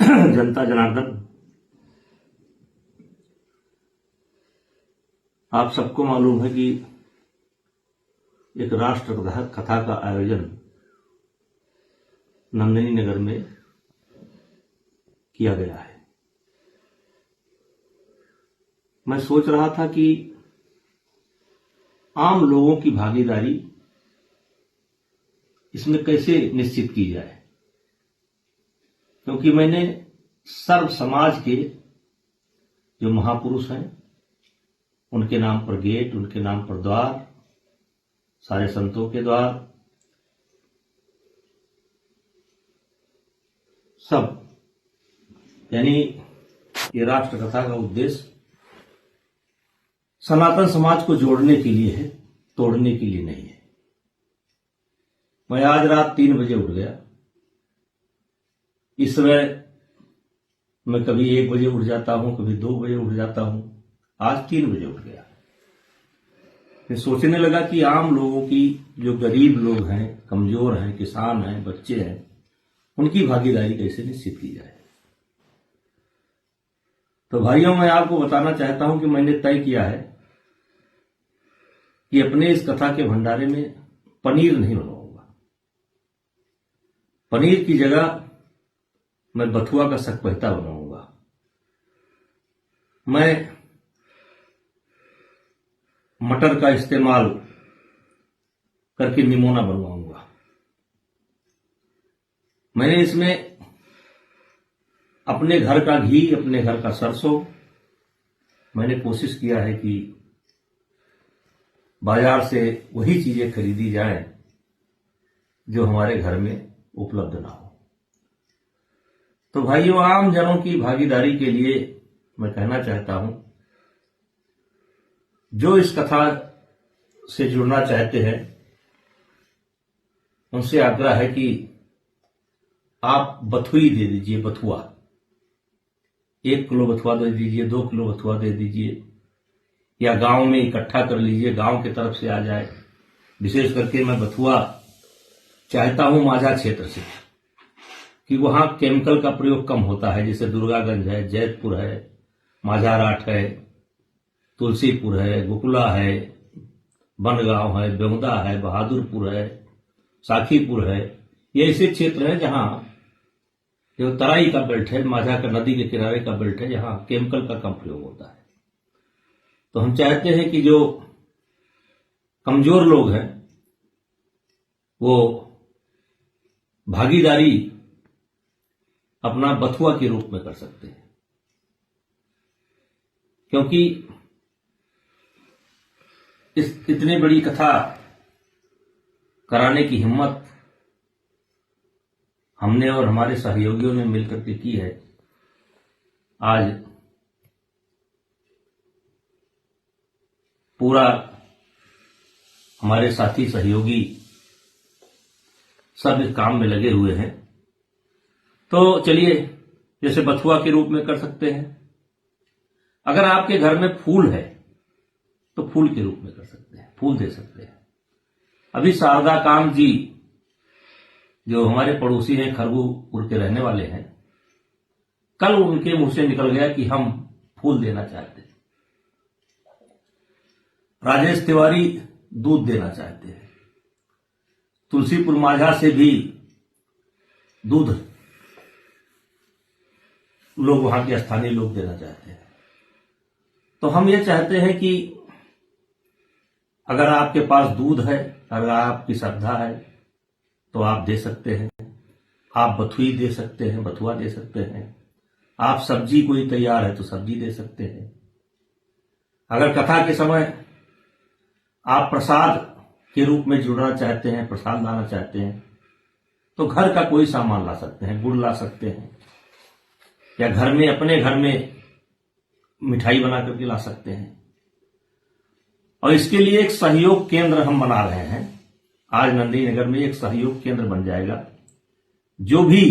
जनता जनार्दन, आप सबको मालूम है कि एक राष्ट्र कथा का आयोजन नंदिनी नगर में किया गया है। मैं सोच रहा था कि आम लोगों की भागीदारी इसमें कैसे निश्चित की जाए, क्योंकि मैंने सर्व समाज के जो महापुरुष हैं उनके नाम पर गेट, उनके नाम पर द्वार, सारे संतों के द्वार, सब, यानी ये राष्ट्र कथा का उद्देश्य सनातन समाज को जोड़ने के लिए है, तोड़ने के लिए नहीं है। मैं आज रात 3 बजे उठ गया। इस समय मैं कभी 1 बजे उठ जाता हूं, कभी 2 बजे उठ जाता हूं। आज 3 बजे उठ गया। फिर सोचने लगा कि आम लोगों की, जो गरीब लोग हैं, कमजोर हैं, किसान हैं, बच्चे हैं, उनकी भागीदारी कैसे निश्चित की जाए। तो भाइयों, मैं आपको बताना चाहता हूं कि मैंने तय किया है कि अपने इस कथा के भंडारे में पनीर नहीं बनवाऊंगा। पनीर की जगह मैं बथुआ का सकपहता बनाऊंगा। मैं मटर का इस्तेमाल करके निमोना बनवाऊंगा। मैंने इसमें अपने घर का घी, अपने घर का सरसों, मैंने कोशिश किया है कि बाजार से वही चीजें खरीदी जाए जो हमारे घर में उपलब्ध ना हो। तो भाइयों, आम जनों की भागीदारी के लिए मैं कहना चाहता हूं, जो इस कथा से जुड़ना चाहते हैं उनसे आग्रह है कि आप बथुई दे दीजिए, बथुआ 1 किलो बथुआ दे दीजिए, 2 किलो बथुआ दे दीजिए, या गांव में इकट्ठा कर लीजिए, गांव की तरफ से आ जाए। विशेष करके मैं बथुआ चाहता हूं माझा क्षेत्र से, कि वहां केमिकल का प्रयोग कम होता है। जैसे दुर्गागंज है, जैतपुर है, माझाराठ है, तुलसीपुर है, गुकुला है, बनगांव है, बेउदा है, बहादुरपुर है, साखीपुर है। ये ऐसे क्षेत्र हैं जहां जो तराई का बेल्ट है, माझा का नदी के किनारे का बेल्ट है, जहां केमिकल का कम प्रयोग होता है। तो हम चाहते हैं कि जो कमजोर लोग हैं वो भागीदारी अपना बथुआ के रूप में कर सकते हैं, क्योंकि इस इतनी बड़ी कथा कराने की हिम्मत हमने और हमारे सहयोगियों ने मिलकर के की है। आज पूरा हमारे साथी सहयोगी सब इस काम में लगे हुए हैं। तो चलिए, जैसे बथुआ के रूप में कर सकते हैं। अगर आपके घर में फूल है तो फूल के रूप में कर सकते हैं, फूल दे सकते हैं। अभी शारदा कांत जी, जो हमारे पड़ोसी हैं, खरगूपुर के रहने वाले हैं, कल उनके मुंह से निकल गया कि हम फूल देना चाहते हैं। राजेश तिवारी दूध देना चाहते हैं। तुलसीपुर माझा से भी दूध लोग, वहां के स्थानीय लोग देना चाहते हैं। तो हम ये चाहते हैं कि अगर आपके पास दूध है, अगर आपकी श्रद्धा है, तो आप दे सकते हैं। आप बथुई दे सकते हैं, बथुआ दे सकते हैं। आप सब्जी कोई तैयार है तो सब्जी दे सकते हैं। अगर कथा के समय आप प्रसाद के रूप में जुड़ना चाहते हैं, प्रसाद लाना चाहते हैं, तो घर का कोई सामान ला सकते हैं, गुड़ ला सकते हैं, या घर में, अपने घर में मिठाई बना करके ला सकते हैं। और इसके लिए एक सहयोग केंद्र हम बना रहे हैं। आज नंदिनी नगर में एक सहयोग केंद्र बन जाएगा। जो भी,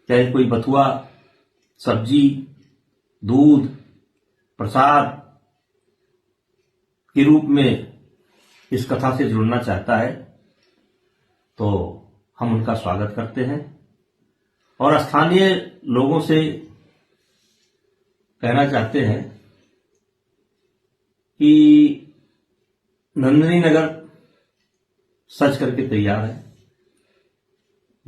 चाहे कोई बथुआ, सब्जी, दूध, प्रसाद के रूप में इस कथा से जुड़ना चाहता है, तो हम उनका स्वागत करते हैं। और स्थानीय लोगों से कहना चाहते हैं कि नंदिनी नगर सज करके तैयार है।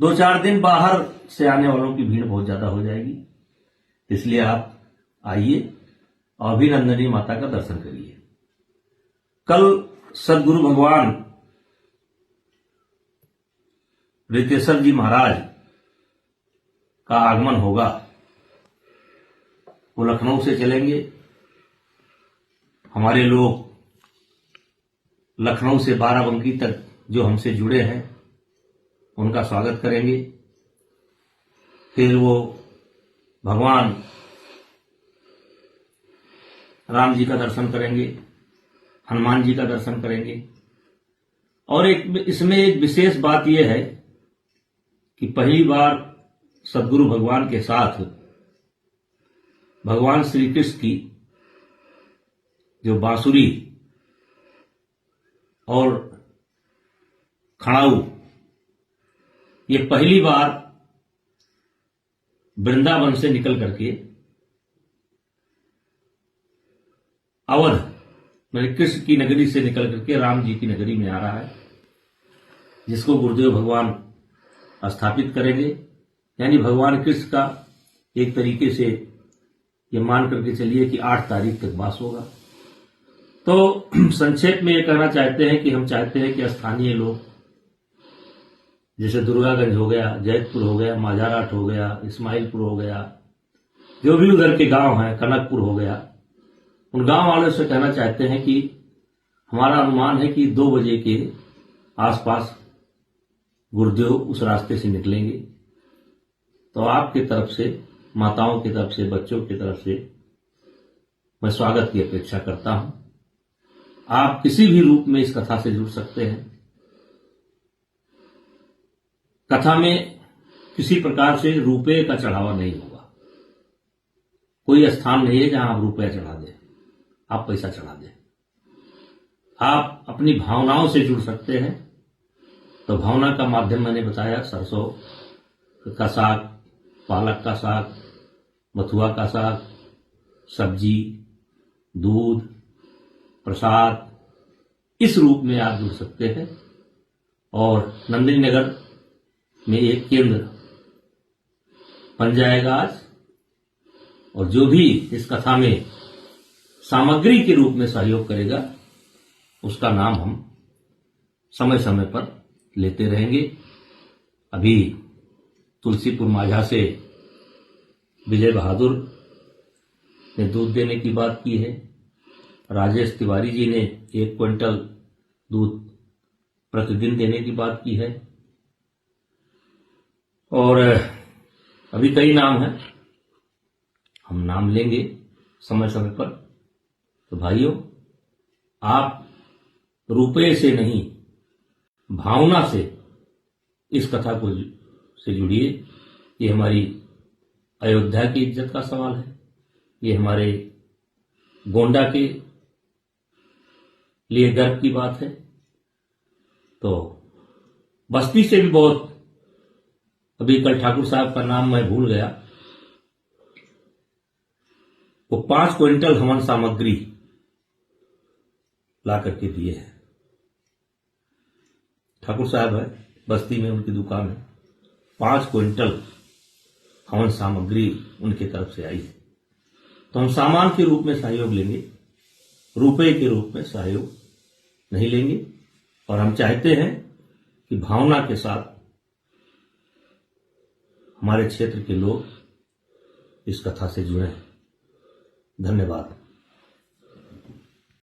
2-4 दिन बाहर से आने वालों की भीड़ बहुत ज्यादा हो जाएगी, इसलिए आप आइए और अभी नंदिनी माता का दर्शन करिए। कल सदगुरु भगवान रितेश्वर जी महाराज का आगमन होगा। वो लखनऊ से चलेंगे। हमारे लोग लखनऊ से बाराबंकी तक जो हमसे जुड़े हैं उनका स्वागत करेंगे। फिर वो भगवान राम जी का दर्शन करेंगे, हनुमान जी का दर्शन करेंगे। और इसमें एक विशेष बात यह है कि पहली बार सदगुरु भगवान के साथ भगवान श्री कृष्ण की जो बांसुरी और खड़ाऊ, ये पहली बार वृंदावन से निकल करके अवध मेरे कृष्ण की नगरी से निकल करके राम जी की नगरी में आ रहा है, जिसको गुरुदेव भगवान स्थापित करेंगे। यानी भगवान कृष्ण का एक तरीके से ये मान करके चलिए कि 8 तारीख तक वास होगा। तो संक्षेप में ये कहना चाहते हैं कि हम चाहते हैं कि स्थानीय लोग जैसे दुर्गागंज हो गया, जैतपुर हो गया, माजाराट हो गया, इस्माइलपुर हो गया, जो भी उधर के गांव हैं, कनकपुर हो गया, उन गांव वालों से कहना चाहते हैं कि हमारा अनुमान है कि 2 बजे के आसपास गुरुदेव उस रास्ते से निकलेंगे। तो आपकी तरफ से, माताओं की तरफ से, बच्चों की तरफ से मैं स्वागत की अपेक्षा करता हूं। आप किसी भी रूप में इस कथा से जुड़ सकते हैं। कथा में किसी प्रकार से रुपये का चढ़ावा नहीं होगा। कोई स्थान नहीं है जहां आप रुपया चढ़ा दें, आप पैसा चढ़ा दें। आप अपनी भावनाओं से जुड़ सकते हैं। तो भावना का माध्यम मैंने बताया, सरसों का साग, पालक का साग, बथुआ का साग, सब्जी, दूध, प्रसाद, इस रूप में आप जुड़ सकते हैं। और नंदिनी नगर में एक केंद्र बन जाएगा आज। और जो भी इस कथा में सामग्री के रूप में सहयोग करेगा, उसका नाम हम समय समय पर लेते रहेंगे। अभी तुलसीपुर माझा से विजय बहादुर ने दूध देने की बात की है। राजेश तिवारी जी ने 1 क्विंटल दूध प्रतिदिन देने की बात की है। और अभी कई नाम हैं, हम नाम लेंगे समय समय पर। तो भाइयों, आप रुपये से नहीं, भावना से इस कथा को से जुड़िए। ये हमारी अयोध्या की इज्जत का सवाल है, ये हमारे गोंडा के लिए गर्व की बात है। तो बस्ती से भी बहुत, अभी कल ठाकुर साहब का नाम मैं भूल गया, वो 5 क्विंटल हवन सामग्री ला करके दिए हैं। ठाकुर साहब है, बस्ती में उनकी दुकान है। 5 क्विंटल हवन सामग्री उनके तरफ से आई है। तो हम सामान के रूप में सहयोग लेंगे, रुपए के रूप में सहयोग नहीं लेंगे। और हम चाहते हैं कि भावना के साथ हमारे क्षेत्र के लोग इस कथा से जुड़े हैं। धन्यवाद।